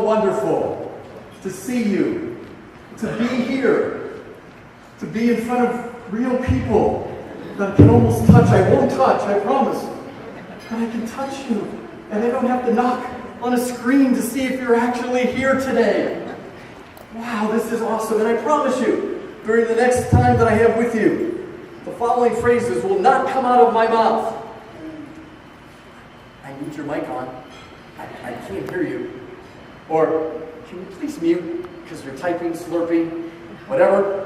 wonderful to see you, to be here, to be in front of real people that I can almost touch. I won't touch, I promise. But I can touch you, and I don't have to knock on a screen to see if you're actually here today. Wow, this is awesome. And I promise you, during the next time that I have with you, the following phrases will not come out of my mouth. I need your mic on. I can't hear you. Or, can you please mute, because you're typing, slurping, whatever.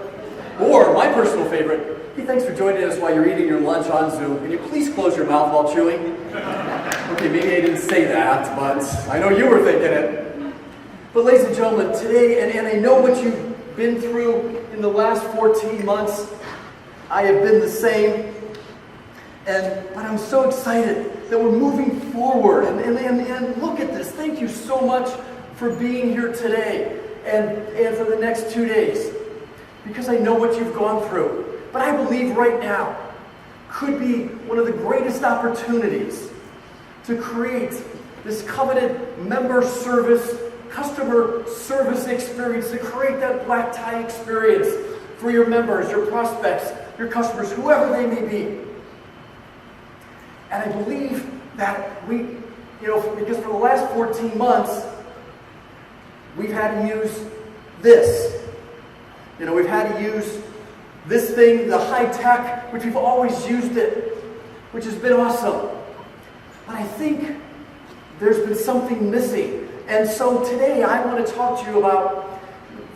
Or, my personal favorite, hey, thanks for joining us while you're eating your lunch on Zoom. Can you please close your mouth while chewing? Okay, maybe I didn't say that, but I know you were thinking it. But ladies and gentlemen, today, and I know what you've been through in the last 14 months, I have been the same. But I'm so excited that we're moving forward. And look at this. Thank you so much for being here today and for the next 2 days. Because I know what you've gone through. But I believe right now could be one of the greatest opportunities to create this coveted member service, customer service experience, to create that black tie experience for your members, your prospects, your customers, whoever they may be. And I believe that because for the last 14 months, we've had to use this. We've had to use this thing, the high tech, which we've always used it, which has been awesome. But I think there's been something missing. And so today I want to talk to you about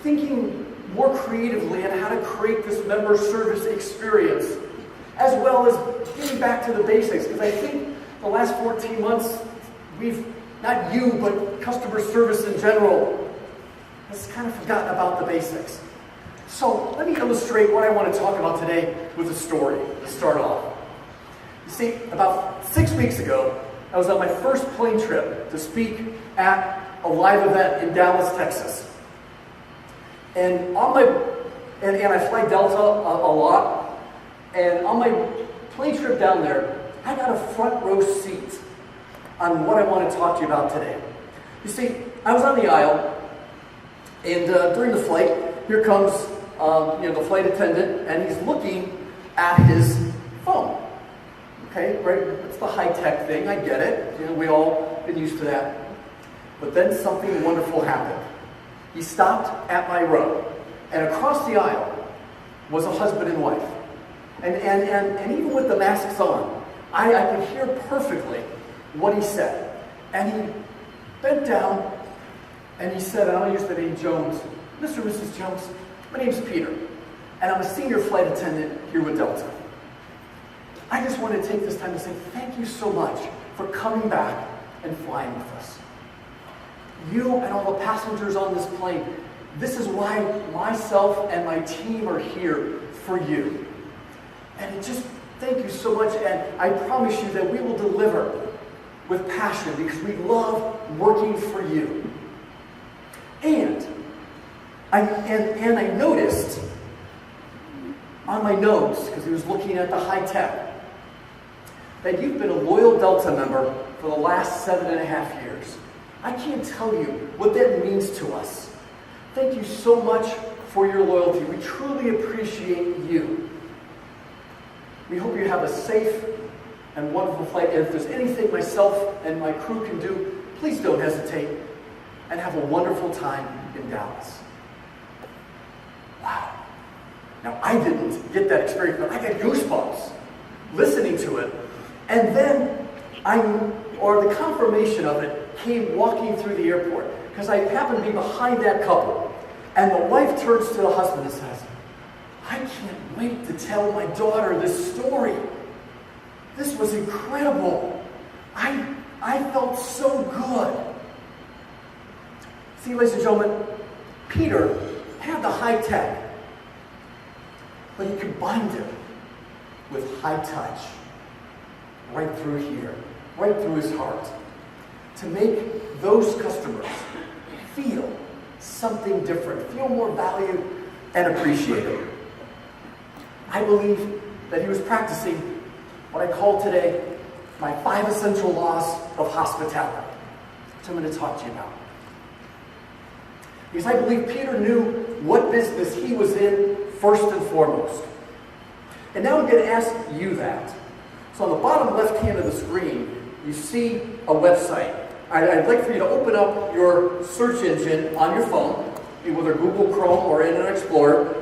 thinking more creatively on how to create this member service experience, as well as getting back to the basics. Because I think the last 14 months, we've, not you, but customer service in general, has kind of forgotten about the basics. So let me illustrate what I want to talk about today with a story to start off. You see, about 6 weeks ago, I was on my first plane trip to speak at a live event in Dallas, Texas. And I fly Delta a lot. And on my plane trip down there, I got a front row seat on what I want to talk to you about today. You see, I was on the aisle, and during the flight, here comes the flight attendant, and he's looking at his phone. Okay, right? It's the high-tech thing. I get it. We all been used to that. But then something wonderful happened. He stopped at my row, and across the aisle was a husband and wife. And even with the masks on, I could hear perfectly what he said. And he bent down, and he said, and I'll use the name Jones, Mr. and Mrs. Jones, my name's Peter, and I'm a senior flight attendant here with Delta. I just want to take this time to say thank you so much for coming back and flying with us. You and all the passengers on this plane, this is why myself and my team are here for you. And thank you so much, and I promise you that we will deliver with passion because we love working for you. And I noticed on my notes, because he was looking at the high tech, that you've been a loyal Delta member for the last 7.5 years. I can't tell you what that means to us. Thank you so much for your loyalty. We truly appreciate you. We hope you have a safe and wonderful flight. And if there's anything myself and my crew can do, please don't hesitate, and have a wonderful time in Dallas. Wow. Now, I didn't get that experience, but I got goosebumps listening to it. And then the confirmation of it came walking through the airport, because I happened to be behind that couple. And the wife turns to the husband and says, I can't wait to tell my daughter this story. This was incredible. I felt so good. See, ladies and gentlemen, Peter had the high tech, but he combined it with high touch right through here, right through his heart, to make those customers feel something different, feel more valued and appreciated. I believe that he was practicing what I call today my 5 essential laws of hospitality, which I'm going to talk to you about. Because I believe Peter knew what business he was in first and foremost. And now I'm going to ask you that. So on the bottom left hand of the screen, you see a website. I'd like for you to open up your search engine on your phone, whether Google Chrome or Internet Explorer,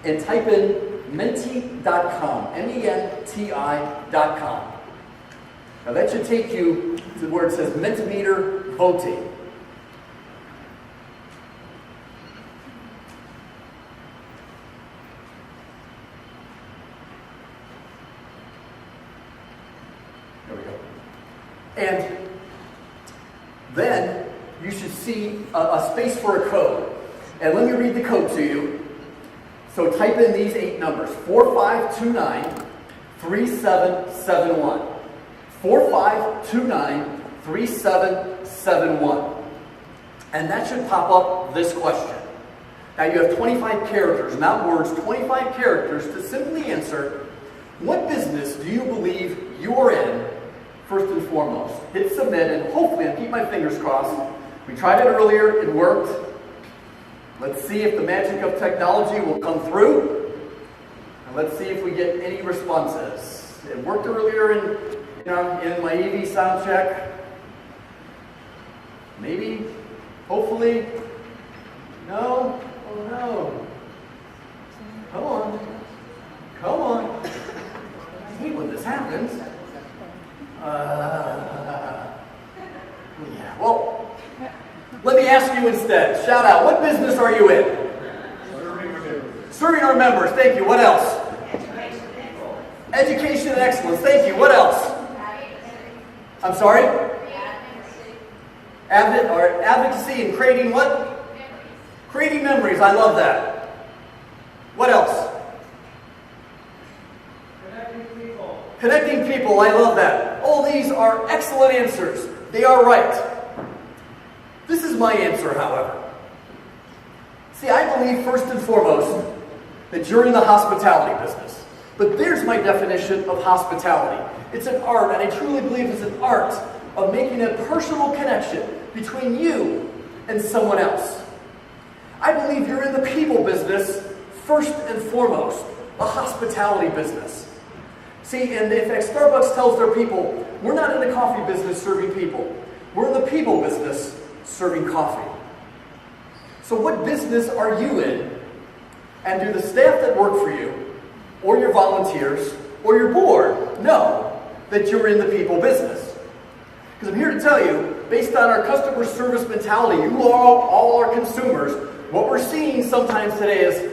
and type in menti.com, MENTI.com. Now that should take you to where it says Mentimeter Voting. There we go. And then you should see a space for a code. And let me read the code to you. So type in these 8 numbers, 4529-3771. 4529-3771. And that should pop up this question. Now you have 25 characters, not words, 25 characters to simply answer, what business do you believe you're in first and foremost? Hit submit, and hopefully, and keep my fingers crossed, we tried it earlier, it worked. Let's see if the magic of technology will come through. And let's see if we get any responses. It worked earlier in my EV sound check. Maybe, hopefully. No, oh no. Come on. Come on. I hate when this happens. Yeah, well, let me ask you instead. Shout out. What business are you in? Serving our members. Thank you. What else? Education and excellence. Thank you. What else? I'm sorry? Advocacy and creating what? Creating memories. I love that. What else? Connecting people. I love that. All these are excellent answers. They are right. This is my answer, however. See, I believe first and foremost that you're in the hospitality business. But there's my definition of hospitality. It's an art, and I truly believe it's an art of making a personal connection between you and someone else. I believe you're in the people business first and foremost, a hospitality business. See, and in fact, Starbucks tells their people, we're not in the coffee business serving people. We're in the people business serving coffee. So what business are you in? And do the staff that work for you, or your volunteers, or your board know that you're in the people business? Because I'm here to tell you, based on our customer service mentality, you all are consumers, what we're seeing sometimes today is,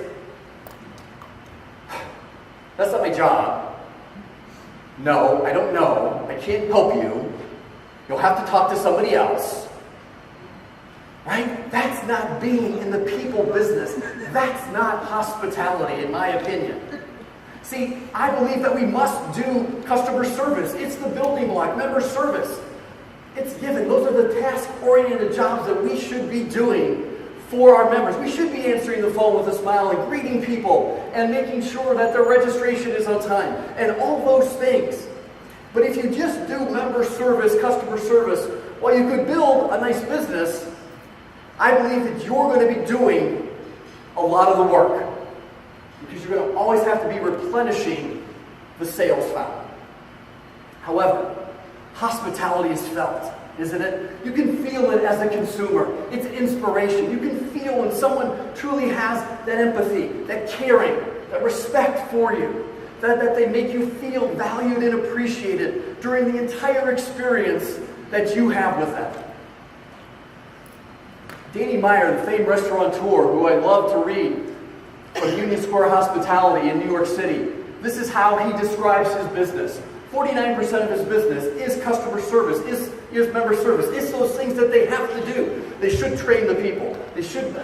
that's not my job. No, I don't know. I can't help you. You'll have to talk to somebody else. Right? That's not being in the people business. That's not hospitality, in my opinion. See, I believe that we must do customer service. It's the building block, member service. It's given. Those are the task-oriented jobs that we should be doing for our members. We should be answering the phone with a smile and greeting people and making sure that their registration is on time and all those things. But if you just do member service, customer service, while you could build a nice business, I believe that you're going to be doing a lot of the work because you're going to always have to be replenishing the sales fountain. However, hospitality is felt, isn't it? You can feel it as a consumer. It's inspiration. You can feel when someone truly has that empathy, that caring, that respect for you, that they make you feel valued and appreciated during the entire experience that you have with them. Danny Meyer, the famed restaurateur, who I love to read, from Union Square Hospitality in New York City, this is how he describes his business. 49% of his business is customer service, is member service. It's those things that they have to do. They should train the people. They should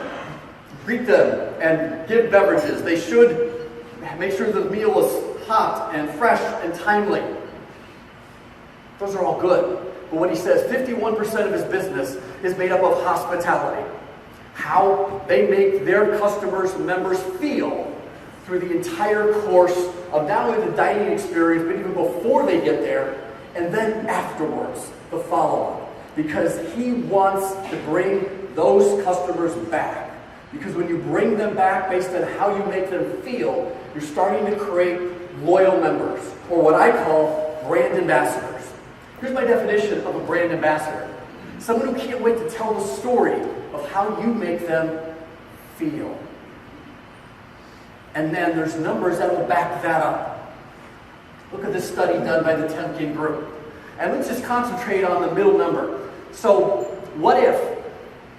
greet them and give beverages. They should make sure the meal is hot and fresh and timely. Those are all good. But what he says, 51% of his business is made up of hospitality. How they make their customers, members feel through the entire course of not only the dining experience, but even before they get there, and then afterwards, the follow-up. Because he wants to bring those customers back. Because when you bring them back based on how you make them feel, you're starting to create loyal members, or what I call brand ambassadors. Here's my definition of a brand ambassador. Someone who can't wait to tell the story of how you make them feel. And then there's numbers that will back that up. Look at this study done by the Temkin group. And let's just concentrate on the middle number. So what if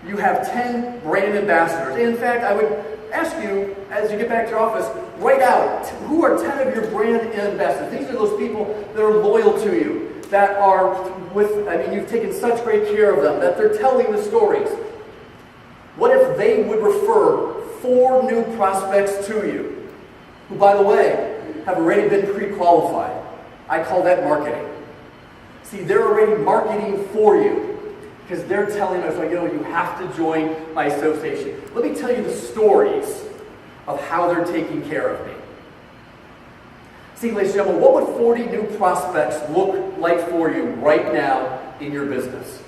you have 10 brand ambassadors? In fact, I would ask you, as you get back to your office, write out who are 10 of your brand ambassadors. These are those people that are loyal to you, that are you've taken such great care of them, that they're telling the stories. What if they would refer 4 new prospects to you, who, by the way, have already been pre-qualified? I call that marketing. See, they're already marketing for you, because they're telling us, you have to join my association. Let me tell you the stories of how they're taking care of me. See, ladies and gentlemen, what would 40 new prospects look like for you right now in your business?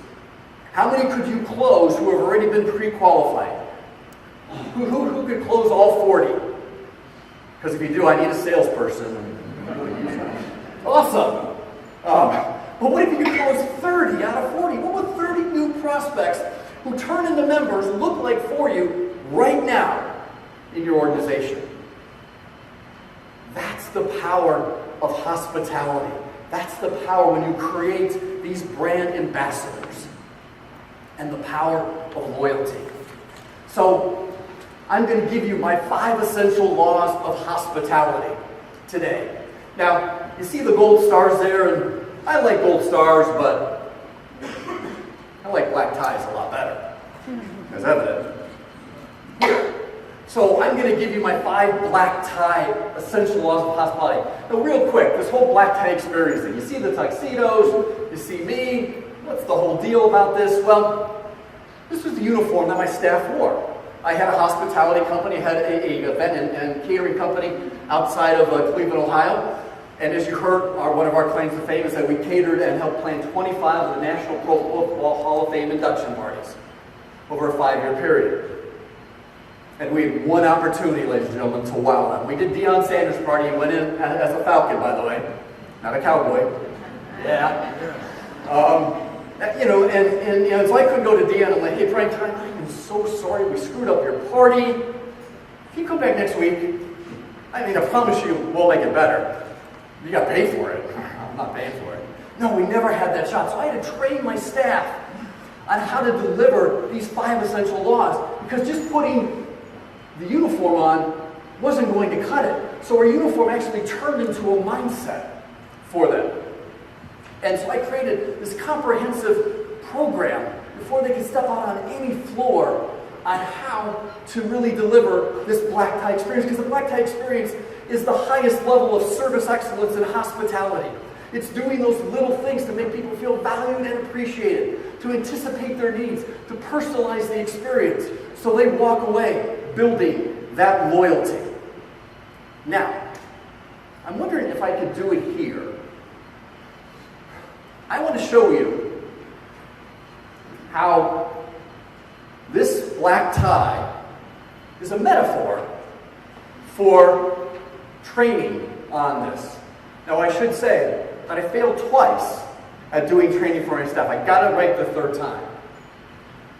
How many could you close who have already been pre-qualified? Who could close all 40? Because if you do, I need a salesperson. Awesome. But what if you could close 30 out of 40? What would 30 new prospects who turn into members look like for you right now in your organization? That's the power of hospitality. That's the power when you create these brand ambassadors, and the power of loyalty. So I'm going to give you my 5 essential laws of hospitality today. Now, you see the gold stars there, and I like gold stars, but I like black ties a lot better, as evident here. So I'm going to give you my 5 black tie essential laws of hospitality. Now, real quick, this whole black tie experience thing. You see the tuxedos, you see me. What's the whole deal about this? Well, this was the uniform that my staff wore. I had a hospitality company, had a event and catering company outside of Cleveland, Ohio. And as you heard, one of our claims to fame is that we catered and helped plan 25 of the National Pro Football Hall of Fame induction parties over a 5-year period. And we had one opportunity, ladies and gentlemen, to wow them. We did Deion Sanders' party and went in as a Falcon, by the way, not a cowboy. Yeah. So I couldn't go to Deion and like, hey, Frank, I'm so sorry we screwed up your party. Can you come back next week? I promise you we'll make it better. You got to pay for it. I'm not paying for it. No, we never had that shot. So I had to train my staff on how to deliver these 5 essential laws, because just putting the uniform on wasn't going to cut it. So our uniform actually turned into a mindset for them. And so I created this comprehensive program before they could step out on any floor on how to really deliver this black tie experience, because the black tie experience is the highest level of service excellence and hospitality. It's doing those little things to make people feel valued and appreciated, to anticipate their needs, to personalize the experience, so they walk away building that loyalty. Now, I'm wondering if I could do it here. I want to show you how this black tie is a metaphor for training on this. Now, I should say that I failed twice at doing training for my staff. I got it right the 3rd time.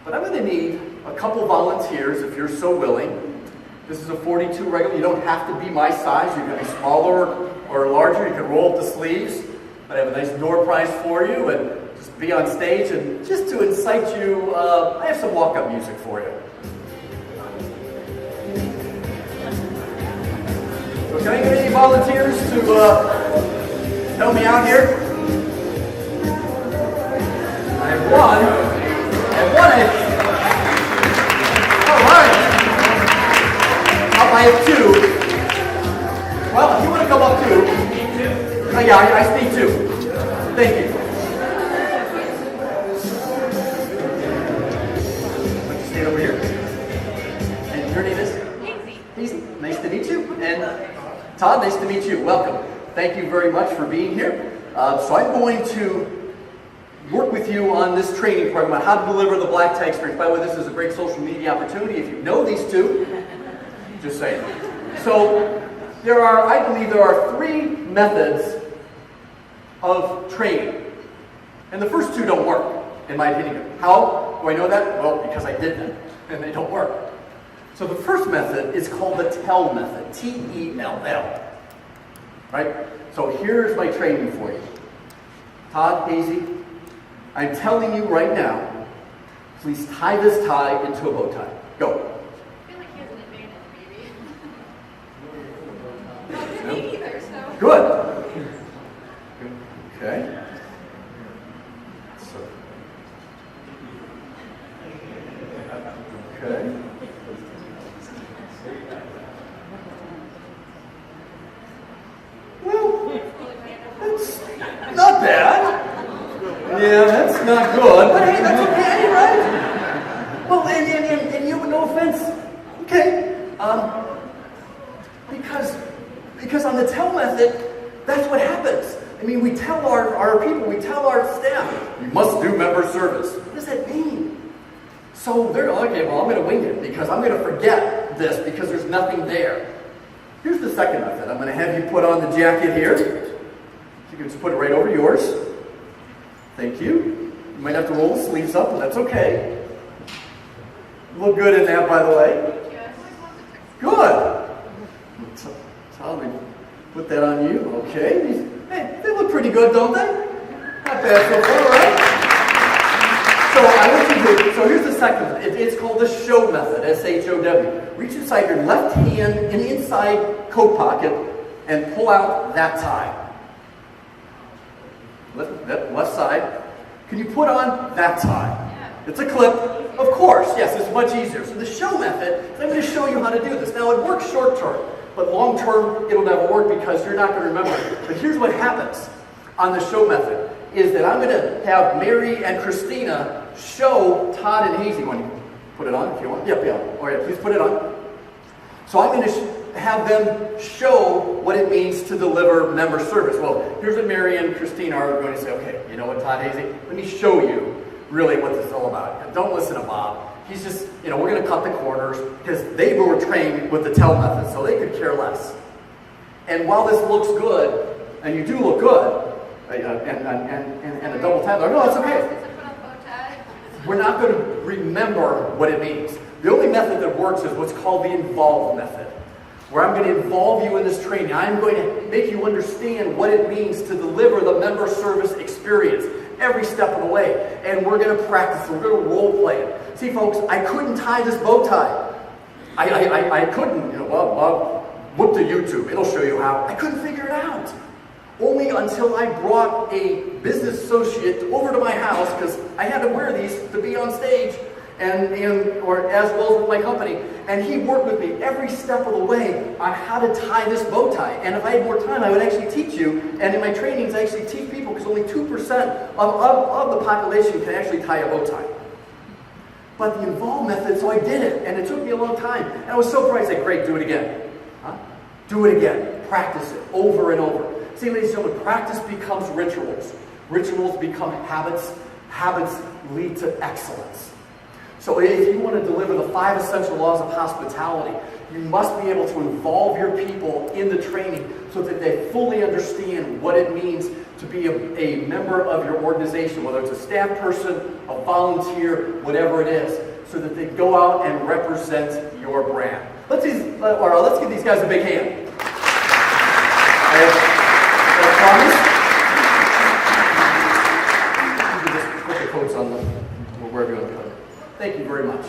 But I'm going to need a couple volunteers if you're so willing. This is a 42 regular. You don't have to be my size. You can be smaller or larger. You can roll up the sleeves. But I have a nice door prize for you, and just be on stage. And just to incite you, I have some walk-up music for you. So can I get any volunteers to help me out here? I have one. All right. I have 2. Well, if you want to come up too. Yeah, I speak too. Thank you. Why don't you stand over here? And your name is? Daisy. Nice to meet you. And Todd, nice to meet you. Welcome. Thank you very much for being here. So I'm going to work with you on this training program on how to deliver the black tie experience. By the way, this is a great social media opportunity if you know these two. Just saying. So I believe there are 3 methods of training. And the first 2 don't work, in my opinion. How do I know that? Well, because I did them, and they don't work. So the first method is called the TELL method, T-E-L-L. Right? So here's my training for you. Todd, Hazy, I'm telling you right now, please tie this tie into a bow tie. Go. I feel like he has an advantage, maybe. No, me either, so. Good. Okay. Okay. Well, that's not bad. Yeah, that's not good, but hey, that's okay, right? Well, and you, no offense, okay. Because on the TELL method, that's what happens. I mean, we tell our people, we tell our staff, you must do member service. What does that mean? So they're, okay, well, I'm going to wing it because I'm going to forget this because there's nothing there. Here's the second method. I'm going to have you put on the jacket here. You can just put it right over yours. Thank you. You might have to roll the sleeves up, but that's okay. You look good in that, by the way. Good. Tell me, put that on you. Okay. Hey, they look pretty good, don't they? Not bad so far, right? So I want you to, so here's the second one. It's called the SHOW method, S-H-O-W. Reach inside your left hand in the inside coat pocket and pull out that tie. Left side. Can you put on that tie? Yeah. It's a clip. Of course, yes, it's much easier. So the SHOW method, I'm going to show you how to do this. Now it works short term, but long term it'll never work because you're not going to remember it. But here's what happens on the SHOW method, is that I'm going to have Mary and Christina show Todd and Hazy. Want you put it on if you want? Yep, yeah. All right, please put it on. So I'm going to have them show what it means to deliver member service. Well, here's what Mary and Christina are going to say. Okay, you know what, Todd, Hazy? Let me show you really what this is all about. Don't listen to Bob. He's just, we're going to cut the corners because they were trained with the TELL method, so they could care less. And while this looks good, and you do look good, and a double tap, no, it's okay. We're not going to remember what it means. The only method that works is what's called the involve method, where I'm going to involve you in this training. I'm going to make you understand what it means to deliver the member service experience every step of the way. And we're going to practice. We're going to role play it. See, folks, I couldn't tie this bow tie. I couldn't. Well, look to YouTube. It'll show you how. I couldn't figure it out. Only until I brought a business associate over to my house, because I had to wear these to be on stage, or as well as with my company, and he worked with me every step of the way on how to tie this bow tie. And if I had more time, I would actually teach you, and in my trainings I actually teach people, because only 2% of the population can actually tie a bow tie. But the involve method, so I did it, and it took me a long time. And I was so proud. I said, great, do it again. Huh? Do it again. Practice it over and over. See, ladies and gentlemen, practice becomes rituals. Rituals become habits. Habits lead to excellence. So if you want to deliver the 5 essential laws of hospitality, you must be able to involve your people in the training so that they fully understand what it means to be a member of your organization, whether it's a staff person, a volunteer, whatever it is, so that they go out and represent your brand. Let's give these guys a big hand. Promise? You can just put the coats on them, or wherever you want to put them. Thank you very much.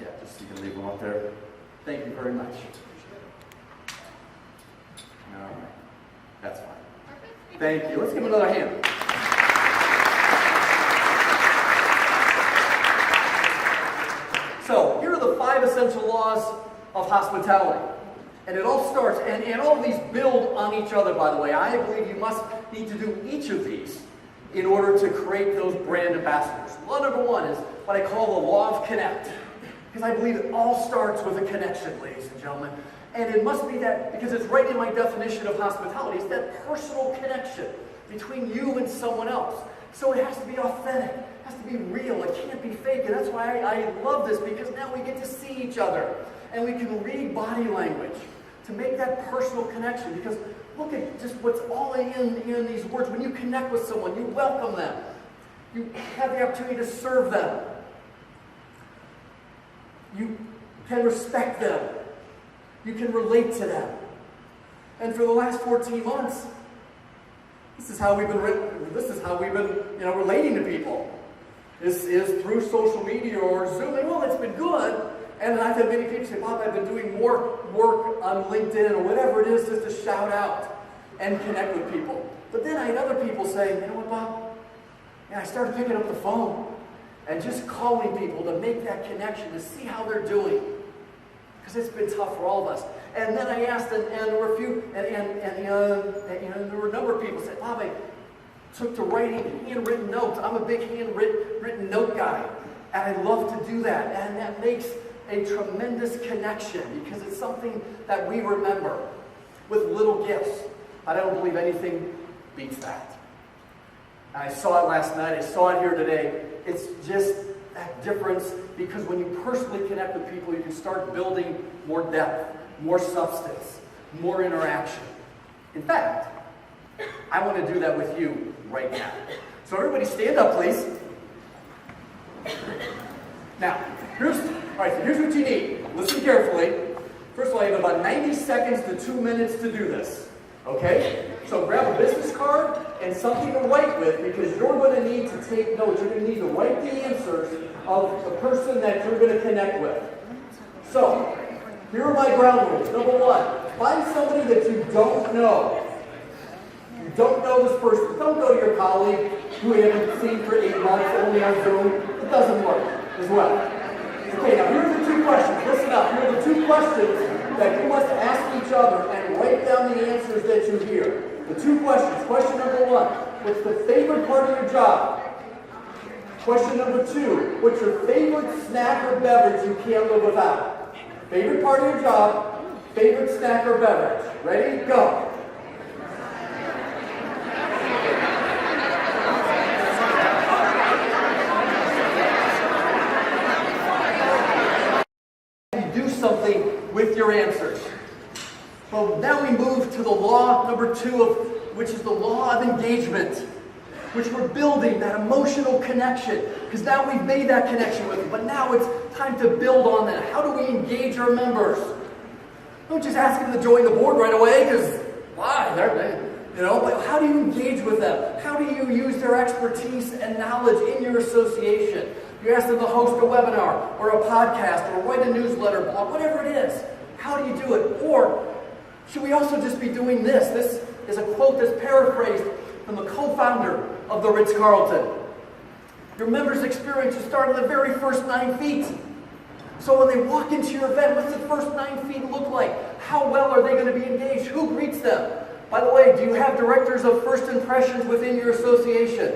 Yeah, just so you can leave them up there. Thank you very much. All right. That's fine. Thank you. Let's give them another hand. So, here are the 5 essential laws of hospitality. And it all starts, and all of these build on each other, by the way. I believe you must need to do each of these in order to create those brand ambassadors. Law number 1 is what I call the law of connect. Because I believe it all starts with a connection, ladies and gentlemen. And it must be that, because it's right in my definition of hospitality, it's that personal connection between you and someone else. So it has to be authentic. It has to be real. It can't be fake. And that's why I love this, because now we get to see each other. And we can read body language to make that personal connection. Because look at just what's all in these words. When you connect with someone, you welcome them. You have the opportunity to serve them. You can respect them. You can relate to them. And for the last 14 months, this is how we've been relating to people. This is through social media or Zoom. And well, it's been good. And I've had many people say, Bob, I've been doing more work on LinkedIn or whatever it is just to shout out and connect with people. But then I had other people say, you know what, Bob? I started picking up the phone and just calling people to make that connection, to see how they're doing. Because it's been tough for all of us. And then I asked, and there were a few, and there were a number of people who said, Bob, I took to writing handwritten notes. I'm a big handwritten note guy. And I love to do that. And that makes a tremendous connection because it's something that we remember with little gifts. I don't believe anything beats that. And I saw it last night. I saw it here today. It's just that difference because when you personally connect with people, you can start building more depth, more substance, more interaction. In fact, I want to do that with you right now. So everybody stand up, please. Now, here's what you need. Listen carefully. First of all, you have about 90 seconds to 2 minutes to do this. Okay? So grab a business card and something to write with because you're going to need to take notes. You're going to need to write the answers of the person that you're going to connect with. So, here are my ground rules. Number one, find somebody that you don't know. You don't know this person. Don't go to your colleague who you haven't seen for 8 months, only on Zoom. It doesn't work as well. Okay, now here are the 2 questions. Listen up. Here are the 2 questions that you must ask each other and write down the answers that you hear. The 2 questions. Question number 1, what's the favorite part of your job? Question number 2, what's your favorite snack or beverage you can't live without? Favorite part of your job, favorite snack or beverage. Ready? Go. Something with your answers. Well, now we move to the law number 2, which is the law of engagement, which we're building that emotional connection. Because now we've made that connection with them, but now it's time to build on that. How do we engage our members? Don't just ask them to join the board right away, because why? But how do you engage with them? How do you use their expertise and knowledge in your association? You ask them to host a webinar or a podcast or write a newsletter blog, whatever it is. How do you do it? Or should we also just be doing this? This is a quote that's paraphrased from the co-founder of the Ritz-Carlton. Your members' experience will start in the very first 9 feet. So when they walk into your event, what's the first 9 feet look like? How well are they going to be engaged? Who greets them? By the way, do you have directors of first impressions within your association?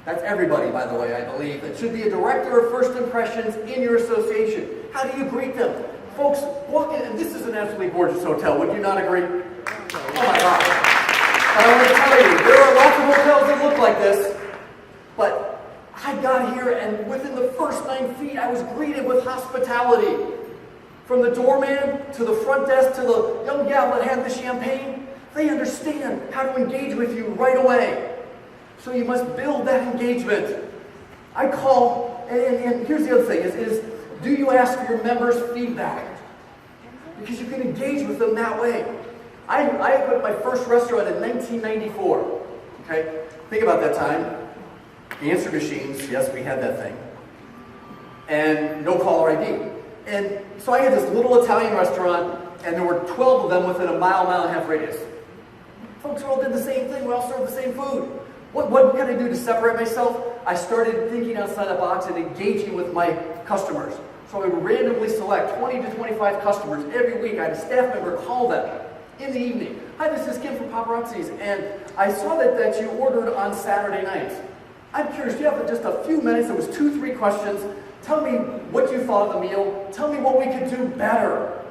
That's everybody, by the way, I believe. It should be a director of first impressions in your association. How do you greet them? Folks, walk in, and this is an absolutely gorgeous hotel. Would you not agree? Oh my God. And I want to tell you, there are lots of hotels that look like this, but I got here, and within the first 9 feet, I was greeted with hospitality. From the doorman to the front desk to the young gal that had the champagne, they understand how to engage with you right away. So you must build that engagement. I call, and here's the other thing, is do you ask for your members' feedback? Because you can engage with them that way. I opened my first restaurant in 1994. Okay? Think about that time. Answer machines, yes, we had that thing. And no caller ID. And so I had this little Italian restaurant, and there were 12 of them within a mile and a half radius. Folks all did the same thing. We all served the same food. What can I do to separate myself? I started thinking outside the box and engaging with my customers. So I would randomly select 20 to 25 customers every week. I had a staff member call them in the evening. Hi, this is Kim from Paparazzi's, and I saw that you ordered on Saturday nights. I'm curious, do you have just a few minutes? It was 2-3 questions. Tell me what you thought of the meal. Tell me what we could do better.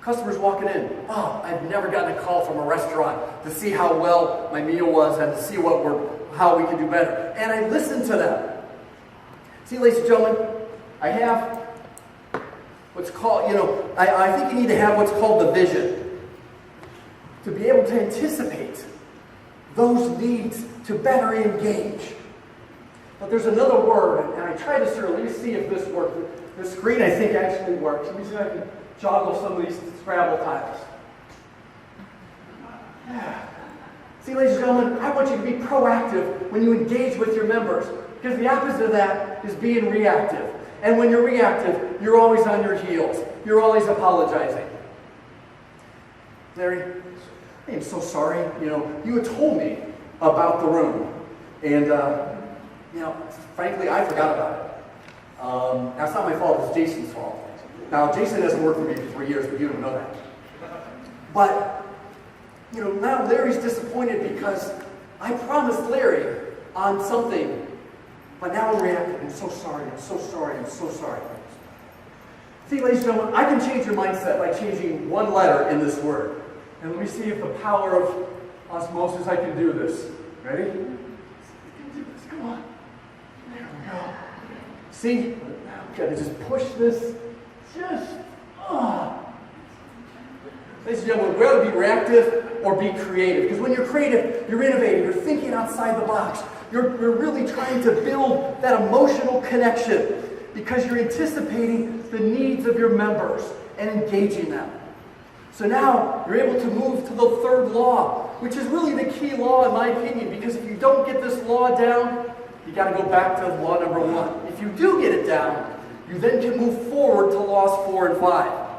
Customers walking in. Oh, I've never gotten a call from a restaurant to see how well my meal was and to see how we can do better. And I listen to them. See, ladies and gentlemen, I have what's called, I think you need to have what's called the vision to be able to anticipate those needs to better engage. But there's another word, and I tried this earlier. Let me see if this works. The screen, I think, actually works. Let me see if I can joggle some of these Scrabble tiles. Yeah. See, ladies and gentlemen, I want you to be proactive when you engage with your members, because the opposite of that is being reactive. And when you're reactive, you're always on your heels. You're always apologizing. Larry, I am so sorry. You had told me about the room, and frankly, I forgot about it. That's not my fault. It's Jason's fault. Now, Jason hasn't worked for me for 3 years, but you don't know that. But now Larry's disappointed because I promised Larry on something, but now I'm reacting. I'm so sorry. I'm so sorry. I'm so sorry. See, ladies and gentlemen, I can change your mindset by changing one letter in this word. And let me see if the power of osmosis, I can do this. Ready? I can do this. Come on. There we go. See? I've got to just push this. Ladies and gentlemen, we'd rather be reactive or be creative. Because when you're creative, you're innovative. You're thinking outside the box. You're really trying to build that emotional connection because you're anticipating the needs of your members and engaging them. So now you're able to move to the third law, which is really the key law in my opinion, because if you don't get this law down, you got to go back to law number 1. If you do get it down, you then can move forward to laws 4 and 5.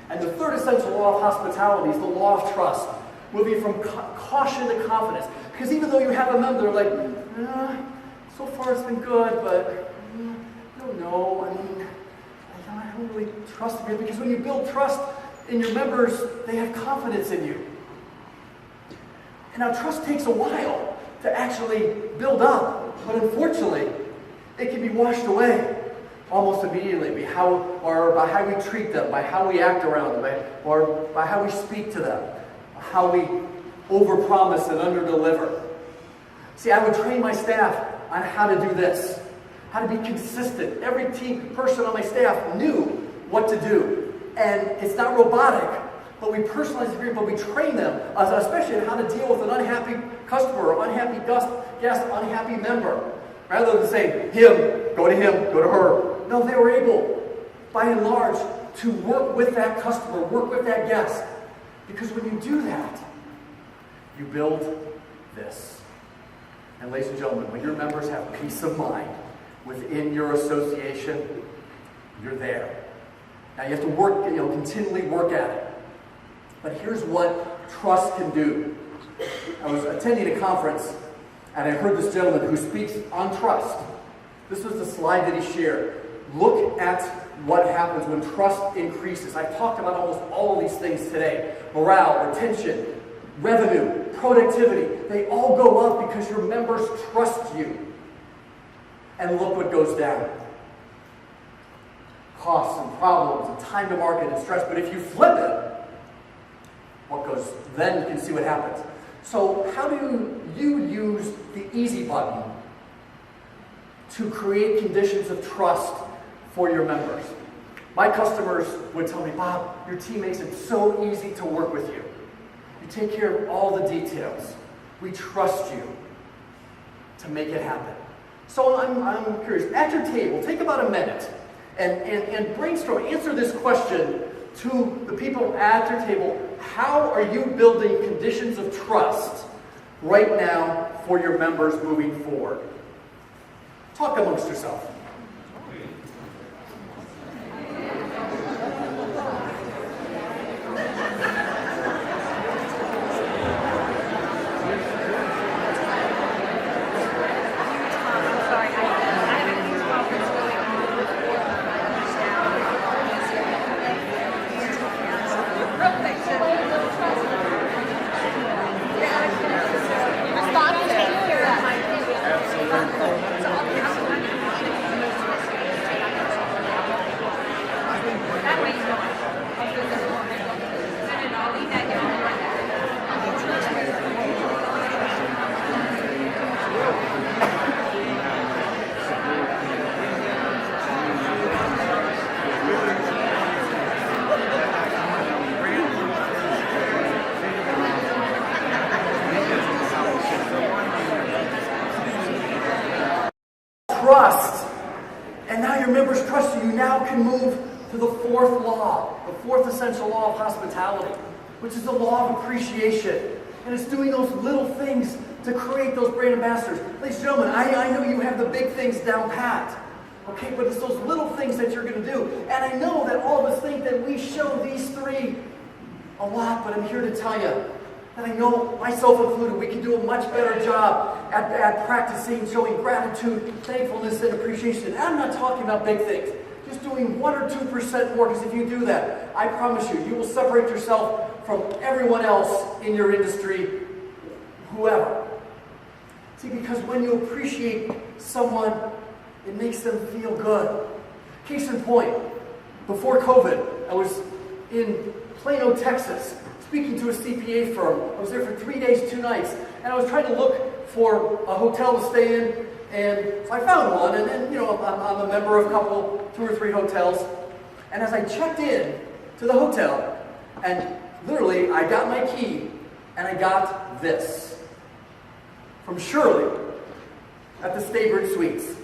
And the third essential law of hospitality is the law of trust, moving from caution to confidence. Because even though you have a member, they're like, so far it's been good, but I don't know. I don't really trust you. Because when you build trust in your members, they have confidence in you. And now trust takes a while to actually build up. But unfortunately, it can be washed away almost immediately by how we treat them, by how we act around them, or by how we speak to them, how we overpromise and underdeliver. See, I would train my staff on how to do this, how to be consistent. Every person on my staff knew what to do. And it's not robotic, but we personalize the agreement, but we train them, especially on how to deal with an unhappy customer, or unhappy guest, unhappy member. Rather than saying, go to him, go to her. No, they were able, by and large, to work with that customer, work with that guest. Because when you do that, you build this. And ladies and gentlemen, when your members have peace of mind within your association, you're there. Now you have to work, continually work at it. But here's what trust can do. I was attending a conference, and I heard this gentleman who speaks on trust. This was the slide that he shared. Look at what happens when trust increases. I've talked about almost all of these things today. Morale, retention, revenue, productivity. They all go up because your members trust you. And look what goes down. Costs and problems and time to market and stress. But if you flip it, then you can see what happens. So how do you use the easy button to create conditions of trust for your members? My customers would tell me, Bob, your team makes it so easy to work with you. You take care of all the details. We trust you to make it happen. So I'm curious. At your table, take about a minute and brainstorm, answer this question to the people at your table. How are you building conditions of trust right now for your members moving forward? Talk amongst yourself. your members trust you, you now can move to the fourth law, the fourth essential law of hospitality, which is the law of appreciation. And it's doing those little things to create those brand ambassadors. Ladies and gentlemen, I know you have the big things down pat. Okay, but it's those little things that you're going to do. And I know that all of us think that we show these three a lot, but I'm here to tell you that I know, myself included, we can do a much better job at practicing showing gratitude, thankfulness, and appreciation. And I'm not talking about big things. Just doing 1 or 2% more, because if you do that, I promise you, you will separate yourself from everyone else in your industry, whoever. See, because when you appreciate someone, it makes them feel good. Case in point, before COVID, I was in Plano, Texas, speaking to a CPA firm. I was there for 3 days, 2 nights, and I was trying to look for a hotel to stay in, and so I found one, and then, I'm a member of 2 or 3 hotels, and as I checked in to the hotel, and literally, I got my key, and I got this from Shirley at the Staybridge Suites.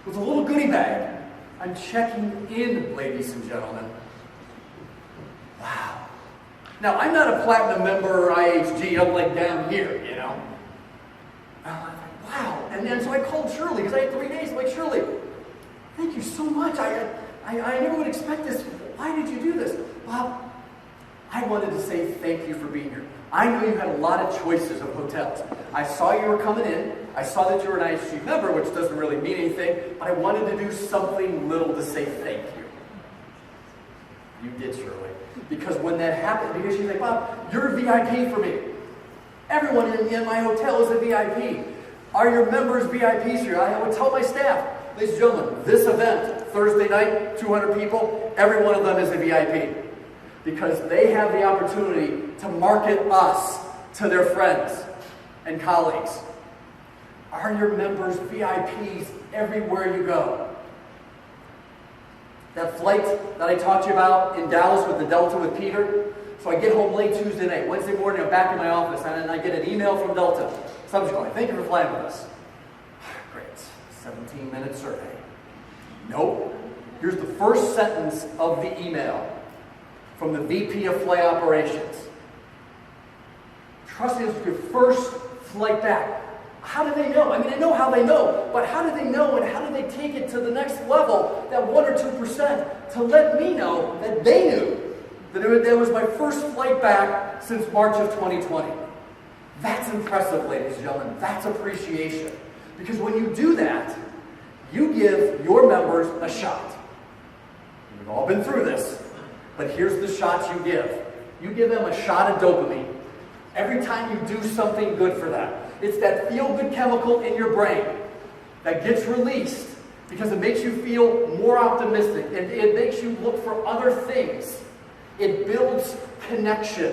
With a little goodie bag. I'm checking in, ladies and gentlemen. Wow. Now, I'm not a platinum member or IHG, I'm like down here, I'm like, wow. And so I called Shirley, because I had 3 days. I'm like, Shirley, thank you so much. I never would expect this. Why did you do this? Bob, I wanted to say thank you for being here. I know you had a lot of choices of hotels. I saw you were coming in. I saw that you were an IHG member, which doesn't really mean anything, but I wanted to do something little to say thank you. You did, Shirley. Because when that happened, because she's like, Bob, you're a VIP for me. Everyone in my hotel is a VIP. Are your members VIPs here? I would tell my staff, ladies and gentlemen, this event, Thursday night, 200 people, every one of them is a VIP. Because they have the opportunity to market us to their friends and colleagues. Are your members VIPs everywhere you go? That flight that I talked to you about in Dallas with the Delta with Peter. So I get home late Tuesday night. Wednesday morning, I'm back in my office, and I get an email from Delta. Subject line, thank you for flying with us. Great. 17-minute survey. Nope. Here's the first sentence of the email from the VP of Flight Operations. Trust me, this is your first flight back. How do they know? I mean, I know how they know, but how do they know, and how do they take it to the next level, that 1 or 2%, to let me know that they knew that it was my first flight back since March of 2020. That's impressive, ladies and gentlemen. That's appreciation. Because when you do that, you give your members a shot. We've all been through this, but here's the shots you give. You give them a shot of dopamine every time you do something good for them. It's that feel-good chemical in your brain that gets released because it makes you feel more optimistic. It makes you look for other things. It builds connection.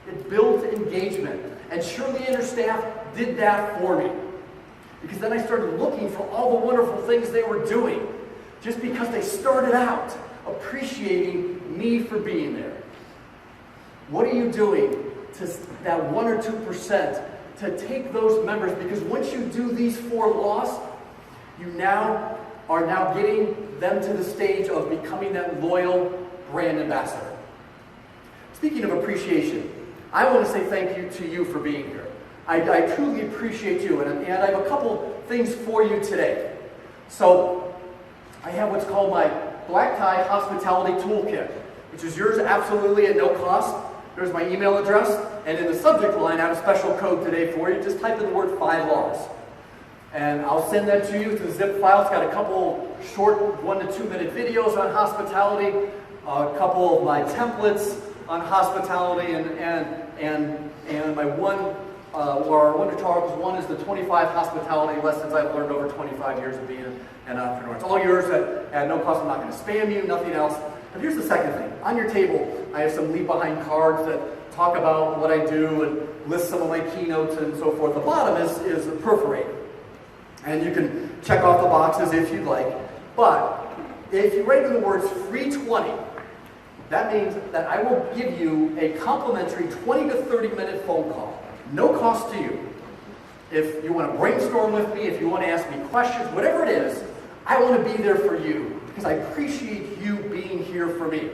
It builds engagement. And Shirley and her staff did that for me. Because then I started looking for all the wonderful things they were doing just because they started out appreciating me for being there. What are you doing to that 1 or 2% to take those members? Because once you do these 4 laws, you now are getting them to the stage of becoming that loyal brand ambassador. Speaking of appreciation, I want to say thank you to you for being here. I truly appreciate you, and I have a couple things for you today. So I have what's called my Black Tie Hospitality Toolkit, which is yours absolutely at no cost. There's my email address, and in the subject line, I have a special code today for you. Just type in the word 5 laws. And I'll send that to you to the zip file. It's got a couple short 1 to 2 minute videos on hospitality, a couple of my templates on hospitality, and my one to Charles. One is the 25 hospitality lessons I've learned over 25 years of being an entrepreneur. It's all yours at no cost. I'm not going to spam you, nothing else. But here's the second thing. On your table, I have some leave behind cards that talk about what I do and list some of my keynotes and so forth. The bottom is perforated. And you can check off the boxes if you'd like. But if you write in the words free 20, that means that I will give you a complimentary 20 to 30 minute phone call. No cost to you. If you want to brainstorm with me, if you want to ask me questions, whatever it is, I want to be there for you because I appreciate you being here for me.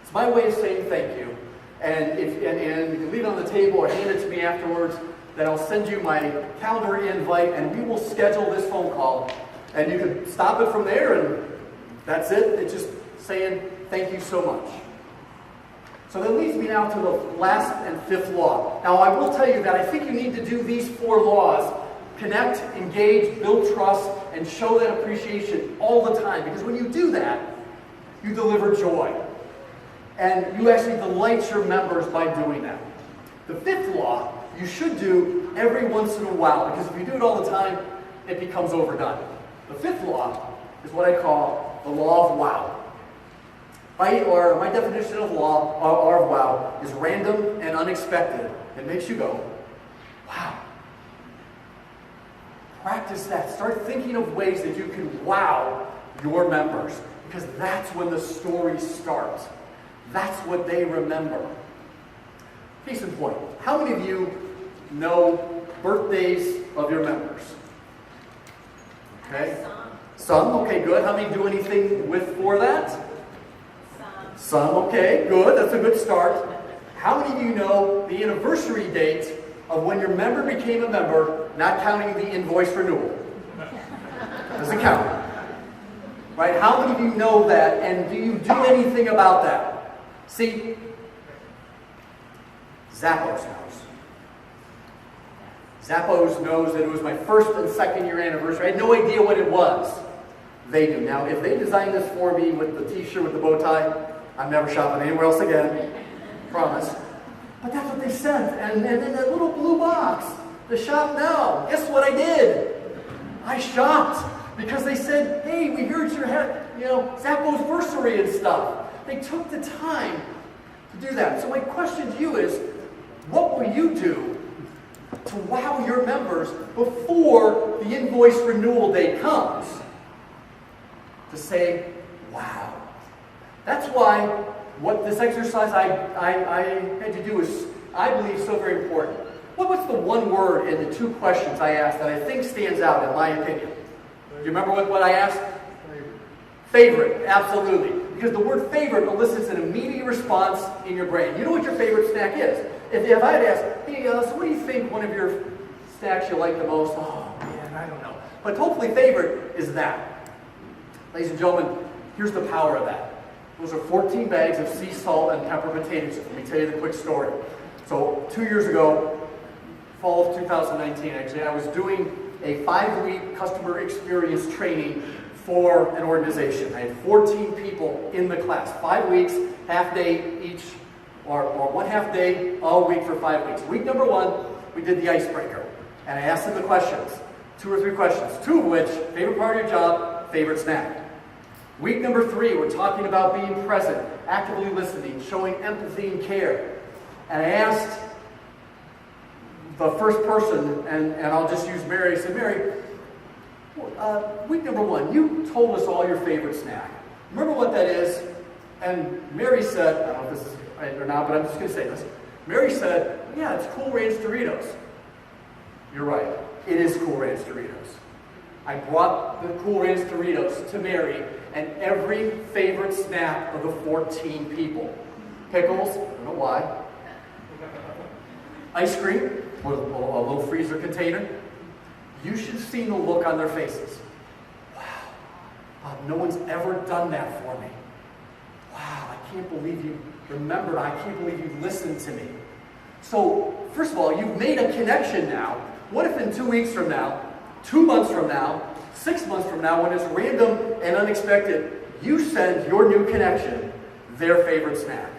It's my way of saying thank you. And you can leave it on the table or hand it to me afterwards. Then I'll send you my calendar invite, and we will schedule this phone call. And you can stop it from there, and that's it. It's just saying thank you so much. So that leads me now to the last and fifth law. Now, I will tell you that I think you need to do these 4 laws: connect, engage, build trust, and show that appreciation all the time. Because when you do that, you deliver joy. And you actually delight your members by doing that. The 5th law, you should do every once in a while, because if you do it all the time, it becomes overdone. The 5th law is what I call the law of wow. My definition of law of wow is random and unexpected. It makes you go, wow. Practice that. Start thinking of ways that you can wow your members, because that's when the story starts. That's what they remember. Case in point, how many of you know birthdays of your members? Okay. Some, okay, good. How many do anything for that? Some, okay, good. That's a good start. How many of you know the anniversary date of when your member became a member, not counting the invoice renewal? Doesn't count. Right? How many of you know that, and do you do anything about that? See, Zappos knows. Zappos knows that it was my 1st and 2nd year anniversary. I had no idea what it was. They do. Now, if they designed this for me with the t-shirt with the bow tie, I'm never shopping anywhere else again. Promise. But that's what they sent. And in that little blue box, the shop now. Guess what I did? I shopped. Because they said, hey, we heard your Zappos anniversary and stuff. They took the time to do that. So my question to you is, what will you do to wow your members before the invoice renewal day comes? To say, wow. That's why what this exercise I had to do is, I believe, so very important. What's the one word in the 2 questions I asked that I think stands out in my opinion? Do you remember what I asked? Favorite, absolutely. Because the word favorite elicits an immediate response in your brain. You know what your favorite snack is. If I had asked, hey, so what do you think one of your snacks you like the most? Oh, man, I don't know. But hopefully favorite is that. Ladies and gentlemen, here's the power of that. Those are 14 bags of sea salt and pepper potato chips. Let me tell you the quick story. So 2 years ago, fall of 2019 actually, I was doing a 5-week customer experience training for an organization. I had 14 people in the class, 5 weeks, half day each, or 1 half day all week for 5 weeks. Week number 1, we did the icebreaker. And I asked them the questions, 2 or 3 questions, 2 of which, favorite part of your job, favorite snack. Week number 3, we're talking about being present, actively listening, showing empathy and care. And I asked the first person, and I'll just use Mary. I said, Mary, week number 1, you told us all your favorite snack. Remember what that is? And Mary said, I don't know if this is right or not, but I'm just going to say this. Mary said, yeah, it's Cool Ranch Doritos. You're right. It is Cool Ranch Doritos. I brought the Cool Ranch Doritos to Mary and every favorite snack of the 14 people. Pickles, I don't know why. Ice cream, with a little freezer container. You should have seen the look on their faces. Wow, no one's ever done that for me. Wow, I can't believe you remembered. I can't believe you listened to me. So, first of all, you've made a connection now. What if in 2 weeks from now, 2 months from now, 6 months from now, when it's random and unexpected, you send your new connection their favorite snack?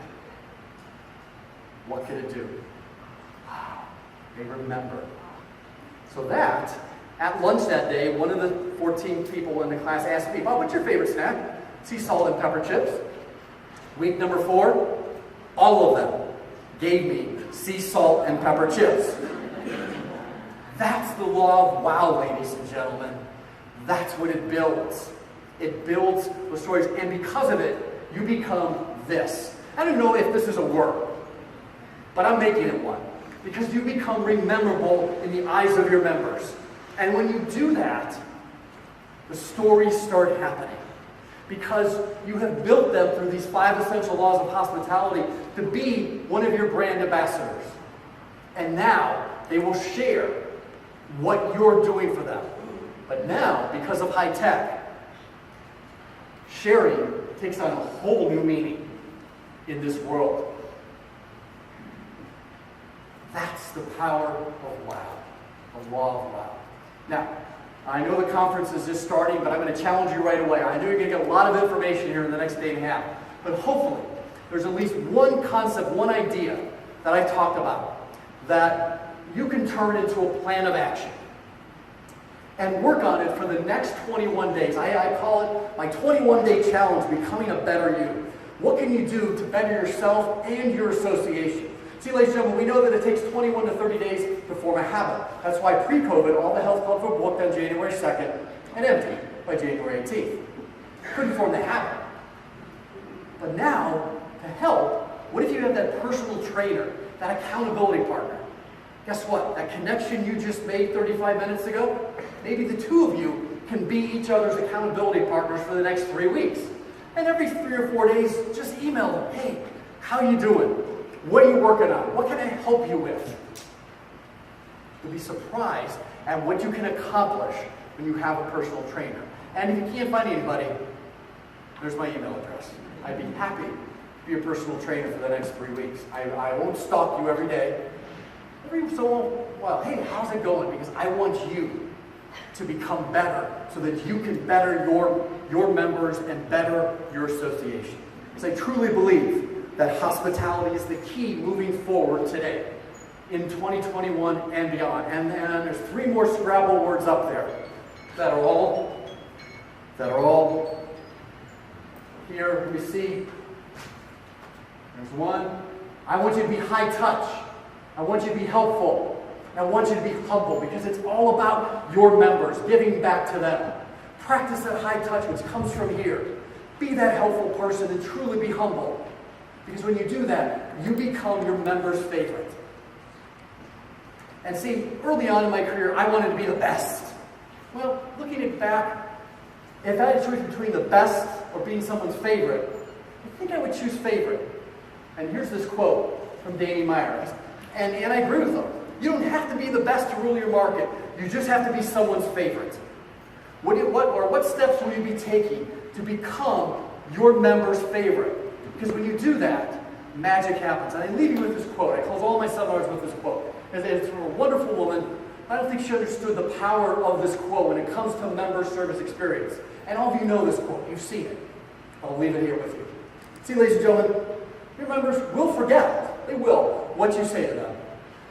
What can it do? Wow, they remember. So that, at lunch that day, one of the 14 people in the class asked me, well, what's your favorite snack? Sea salt and pepper chips. Week number 4, all of them gave me sea salt and pepper chips. That's the law of wow, ladies and gentlemen. That's what it builds. It builds the stories, and because of it, you become this. I don't know if this is a word, but I'm making it one. Because you become rememberable in the eyes of your members. And when you do that, the stories start happening. Because you have built them through these 5 essential laws of hospitality to be one of your brand ambassadors. And now they will share what you're doing for them. But now, because of high tech, sharing takes on a whole new meaning in this world. That's the power of wow, the law of wow. Now, I know the conference is just starting, but I'm going to challenge you right away. I know you're going to get a lot of information here in the next day and a half. But hopefully, there's at least one concept, one idea that I talked about that you can turn into a plan of action and work on it for the next 21 days. I call it my 21-day challenge, becoming a better you. What can you do to better yourself and your association? See, ladies and gentlemen, we know that it takes 21 to 30 days to form a habit. That's why pre-COVID, all the health clubs were booked on January 2nd and empty by January 18th. Couldn't form the habit. But now, to help, what if you have that personal trainer, that accountability partner? Guess what? That connection you just made 35 minutes ago, maybe the two of you can be each other's accountability partners for the next 3 weeks. And every 3 or 4 days, just email them. Hey, how you doing? What are you working on? What can I help you with? You'll be surprised at what you can accomplish when you have a personal trainer. And if you can't find anybody, there's my email address. I'd be happy to be your personal trainer for the next 3 weeks. I won't stalk you every day. Every so while, hey, how's it going? Because I want you to become better so that you can better your members and better your association. Because I truly believe that hospitality is the key moving forward today in 2021 and beyond. And there's 3 more Scrabble words up there that are all here. We see. There's one. I want you to be high touch. I want you to be helpful. I want you to be humble, because it's all about your members, giving back to them. Practice that high touch, which comes from here. Be that helpful person and truly be humble. Because when you do that, you become your members' favorite. And see, early on in my career, I wanted to be the best. Well, looking back, if I had a choice between the best or being someone's favorite, I think I would choose favorite. And here's this quote from Danny Meyer. And I agree with him. You don't have to be the best to rule your market. You just have to be someone's favorite. What steps will you be taking to become your member's favorite? Because when you do that, magic happens. And I leave you with this quote. I close all my seminars with this quote. It's from a wonderful woman. I don't think she understood the power of this quote when it comes to member service experience. And all of you know this quote. You've seen it. I'll leave it here with you. See, ladies and gentlemen, your members will forget. They will. What you say to them.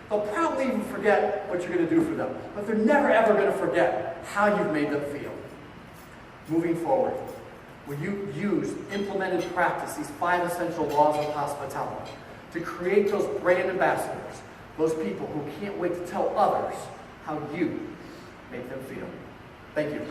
They'll probably even forget what you're going to do for them. But they're never, ever going to forget how you've made them feel. Moving forward, will you use, implement, and practice these 5 essential laws of hospitality to create those brand ambassadors, those people who can't wait to tell others how you make them feel. Thank you.